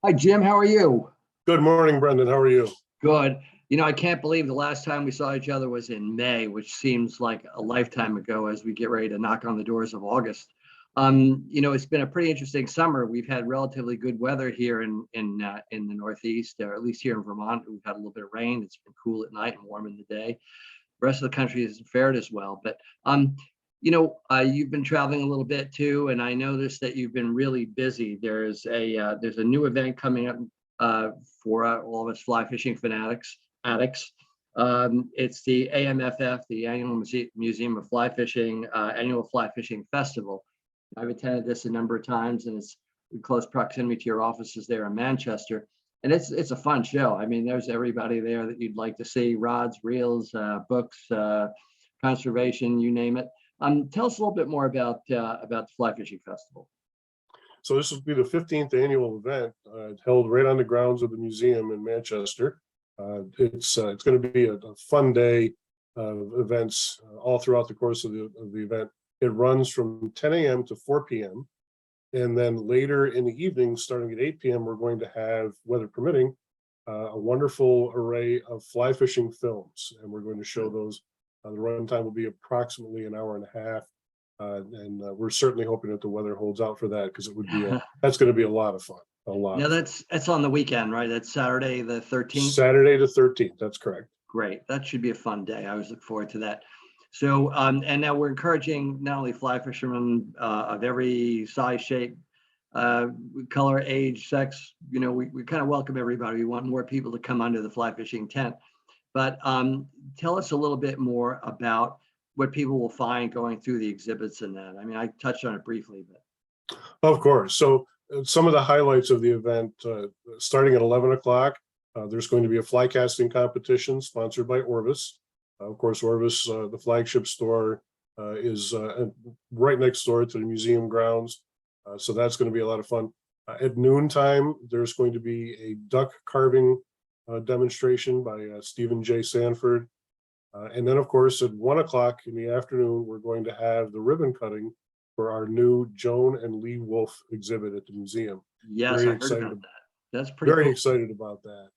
Hi, Jim. How are you? Good morning, Brendan. How are you? Good. I can't believe the last time we saw each other was in May, which seems like a lifetime ago as we get ready to knock on the doors of August. It's been a pretty interesting summer. We've had relatively good weather here in the Northeast, or at least here in Vermont. We've had a little bit of rain. It's been cool at night and warm in the day. The rest of the country hasn't fared as well. But you've been traveling a little bit too, and I noticed that you've been really busy. There's a new event coming up uh, for all of us fly fishing fanatics addicts. It's the AMFF, the Annual Museum of Fly Fishing Annual Fly Fishing Festival. I've attended this a number of times, and it's in close proximity to your offices there in Manchester. And it's a fun show. I mean, there's everybody there that you'd like to see: rods, reels, books, conservation, you name it. Tell us a little bit more about the Fly Fishing Festival. So this will be the 15th annual event held right on the grounds of the museum in Manchester. It's going to be a fun day of events all throughout the course of the event. It runs from 10 a.m. to 4 p.m. And then later in the evening, starting at 8 p.m., we're going to have, weather permitting, a wonderful array of fly fishing films. And we're going to show those. The runtime will be approximately an hour and a half. And we're certainly hoping that the weather holds out for that, because that's going to be a lot of fun. A lot. Now that's on the weekend, right? That's Saturday the 13th. Saturday the 13th. That's correct. Great. That should be a fun day. I always look forward to that. So, and now we're encouraging not only fly fishermen of every size, shape, color, age, sex. We kind of welcome everybody. We want more people to come under the fly fishing tent. But tell us a little bit more about what people will find going through the exhibits and that. I mean, I touched on it briefly, but. Of course. So some of the highlights of the event, starting at 11 o'clock, there's going to be a fly casting competition sponsored by Orvis. Of course, Orvis, the flagship store, is right next door to the museum grounds. So that's going to be a lot of fun. At noontime, there's going to be a duck carving demonstration by Stephen J. Sanford. And then, of course, at 1 o'clock in the afternoon, we're going to have the ribbon cutting for our new Joan and Lee Wolf exhibit at the museum. Yes, I heard about that. That's pretty Very cool. excited about that.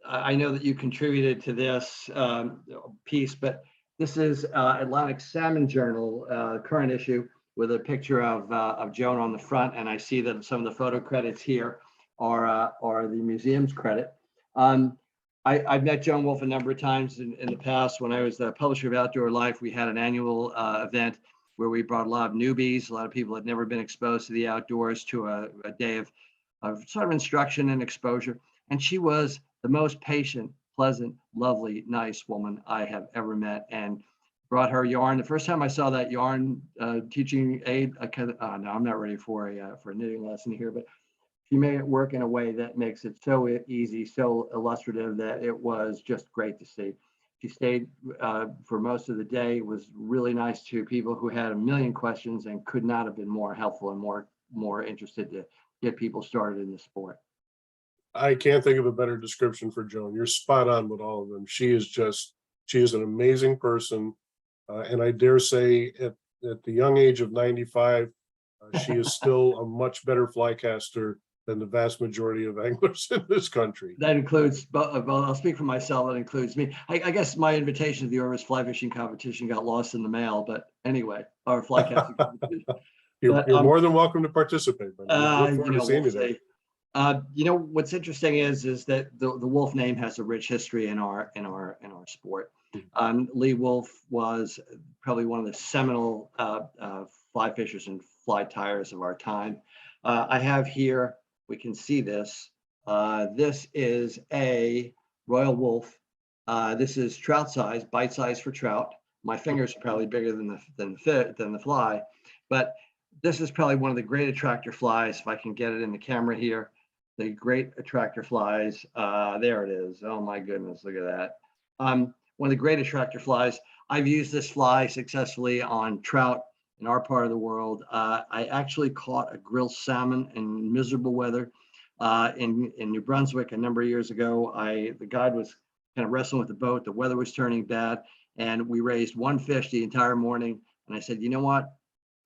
I know that you contributed to this piece, but this is Atlantic Salmon Journal, current issue, with a picture of Joan on the front, and I see that some of the photo credits here are the museum's credit. I've met Joan Wolf a number of times in the past. When I was the publisher of Outdoor Life, we had an annual event where we brought a lot of newbies, a lot of people that had never been exposed to the outdoors, to a day of sort of instruction and exposure. And she was the most patient, pleasant, lovely, nice woman I have ever met, and brought her yarn. The first time I saw that yarn teaching aid, no, I'm not ready for a knitting lesson here, but she made it work in a way that makes it so easy, so illustrative, that it was just great to see. She stayed for most of the day, was really nice to people who had a million questions, and could not have been more helpful and more interested to get people started in the sport. I can't think of a better description for Joan. You're spot on with all of them. She is an amazing person. And I dare say at the young age of 95, she is still a much better fly caster than the vast majority of anglers in this country. That includes, well, I'll speak for myself, that includes me. I guess my invitation to the Orvis fly fishing competition got lost in the mail, but anyway, our fly casting competition. You're more than welcome to participate. But look forward to seeing you there. What's interesting is that the Wolf name has a rich history in our sport. Lee Wolf was probably one of the seminal fly fishers and fly tyers of our time. I have here, we can see this. This is a Royal Wolf. This is trout size, bite size for trout. My fingers are probably bigger than the fly, but this is probably one of the great attractor flies. If I can get it in the camera here, the great attractor flies. There it is. Oh my goodness, look at that. One of the great attractor flies. I've used this fly successfully on trout in our part of the world. I actually caught a grilled salmon in miserable weather in New Brunswick a number of years ago. The guide was kind of wrestling with the boat. The weather was turning bad, and we raised one fish the entire morning. And I said, you know what?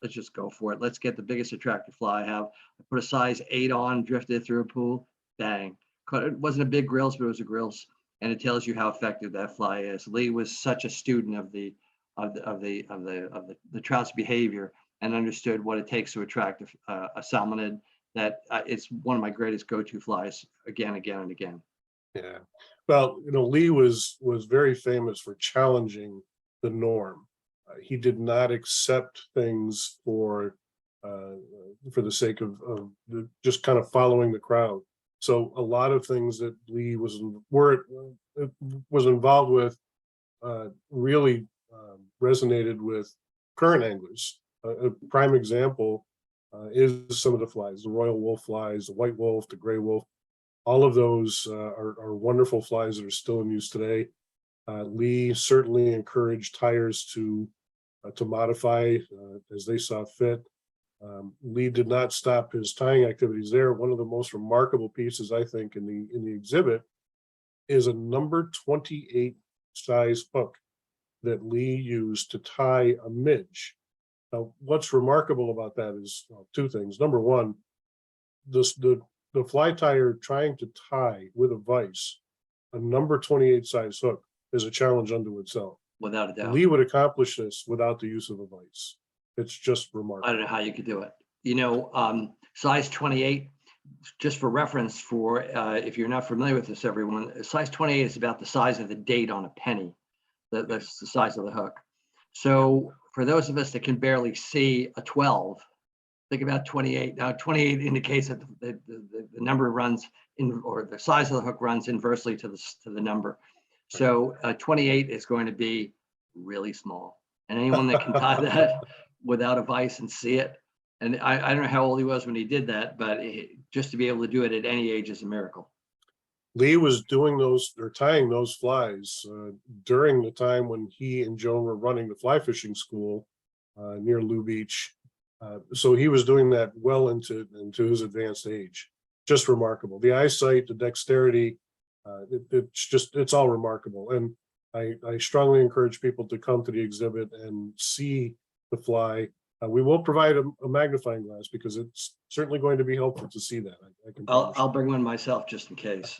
let's just go for it. Let's get the biggest attractive fly I have. I put a size 8 on, drifted it through a pool. Bang. It wasn't a big grills, but it was a grills. And it tells you how effective that fly is. Lee was such a student of the trout's behavior and understood what it takes to attract a salmonid, that it's one of my greatest go-to flies again, and again. Yeah. Well, Lee was very famous for challenging the norm. He did not accept things for the sake of just kind of following the crowd. So a lot of things that Lee was involved with really resonated with current anglers. A prime example is some of the flies, the royal wolf flies, the white wolf, the gray wolf. All of those are wonderful flies that are still in use today. Lee certainly encouraged tyers to modify as they saw fit. Lee did not stop his tying activities there. One of the most remarkable pieces, I think, in the exhibit is a number 28 size hook that Lee used to tie a midge. Now, what's remarkable about that is two things. Number one, the fly tyer trying to tie with a vise a number 28 size hook is a challenge unto itself. Without a doubt. Lee would accomplish this without the use of a vise. It's just I remarkable. don't know how you could do it. Size 28, just for reference, for if you're not familiar with this, everyone, size 28 is about the size of the date on a penny. That's the size of the hook. So for those of us that can barely see a 12, think about 28. Now, 28 indicates that the number runs in, or the size of the hook runs inversely to the number. So 28 is going to be really small. And anyone that can tie that without a vise and see it, and I don't know how old he was when he did that, but just to be able to do it at any age is a miracle. Lee was doing those or tying those flies during the time when he and Joan were running the fly fishing school near Lou Beach. So he was doing that well into his advanced age. Just remarkable. The eyesight, the dexterity, it's all remarkable. And I strongly encourage people to come to the exhibit and see the fly. We will provide a magnifying glass because it's certainly going to be helpful to see that. I'll bring one myself just in case.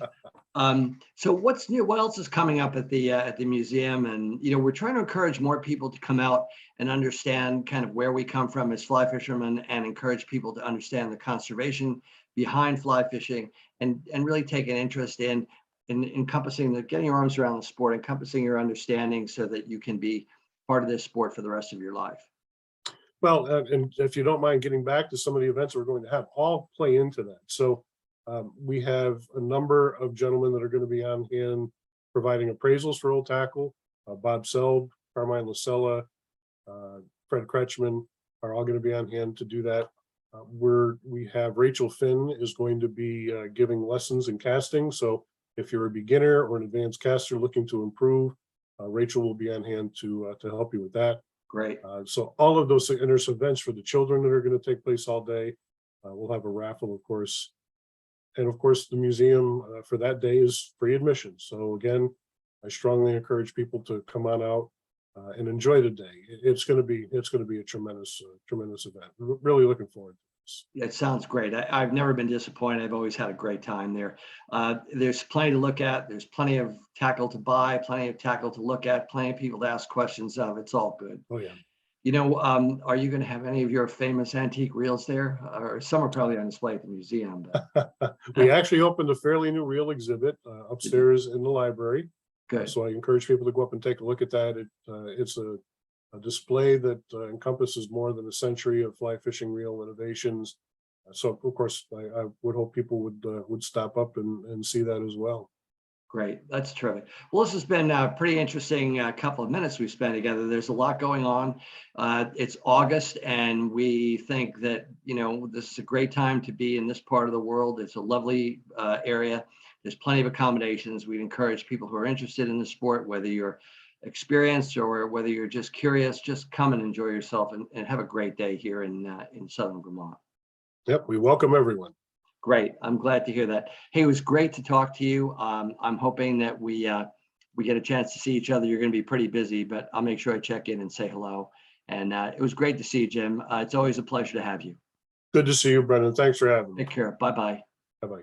So what's new? What else is coming up at the museum? And we're trying to encourage more people to come out and understand kind of where we come from as fly fishermen, and encourage people to understand the conservation behind fly fishing, and really take an interest in encompassing getting your arms around the sport, encompassing your understanding, so that you can be part of this sport for the rest of your life. Well, and if you don't mind getting back to some of the events we're going to have, all play into that. So we have a number of gentlemen that are going to be on hand providing appraisals for Old Tackle. Bob Selb, Carmine Lasella, Fred Kretschmann are all going to be on hand to do that. We have Rachel Finn is going to be giving lessons in casting. So if you're a beginner or an advanced caster looking to improve, Rachel will be on hand to help you with that. Great. So all of those, and there's events for the children that are going to take place all day. We'll have a raffle, of course. And of course, the museum for that day is free admission. So again, I strongly encourage people to come on out and enjoy the day. It's going to be a tremendous event. Really looking forward to this. It sounds great. I've never been disappointed. I've always had a great time there. There's plenty to look at. There's plenty of tackle to buy, plenty of tackle to look at, plenty of people to ask questions of. It's all good. Oh yeah. Are you going to have any of your famous antique reels there? Or some are probably on display at the museum. But we actually opened a fairly new reel exhibit upstairs in the library. good. So I encourage people to go up and take a look at that. It's a display that encompasses more than a century of fly fishing reel innovations. So of course, I would hope people would stop up and see that as well. Great. That's terrific. Well, this has been a pretty interesting couple of minutes we've spent together. There's a lot going on. It's August, and we think that, this is a great time to be in this part of the world. It's a lovely area. There's plenty of accommodations. We'd encourage people who are interested in the sport, whether you're experienced or whether you're just curious, just come and enjoy yourself and have a great day here in Southern Vermont. Yep, we welcome everyone. Great. I'm glad to hear that. Hey, it was great to talk to you. I'm hoping that we get a chance to see each other. You're going to be pretty busy, but I'll make sure I check in and say hello. And it was great to see you, Jim. It's always a pleasure to have you. Good to see you, Brendan. Thanks for having me. Take care. Bye-bye. Bye-bye.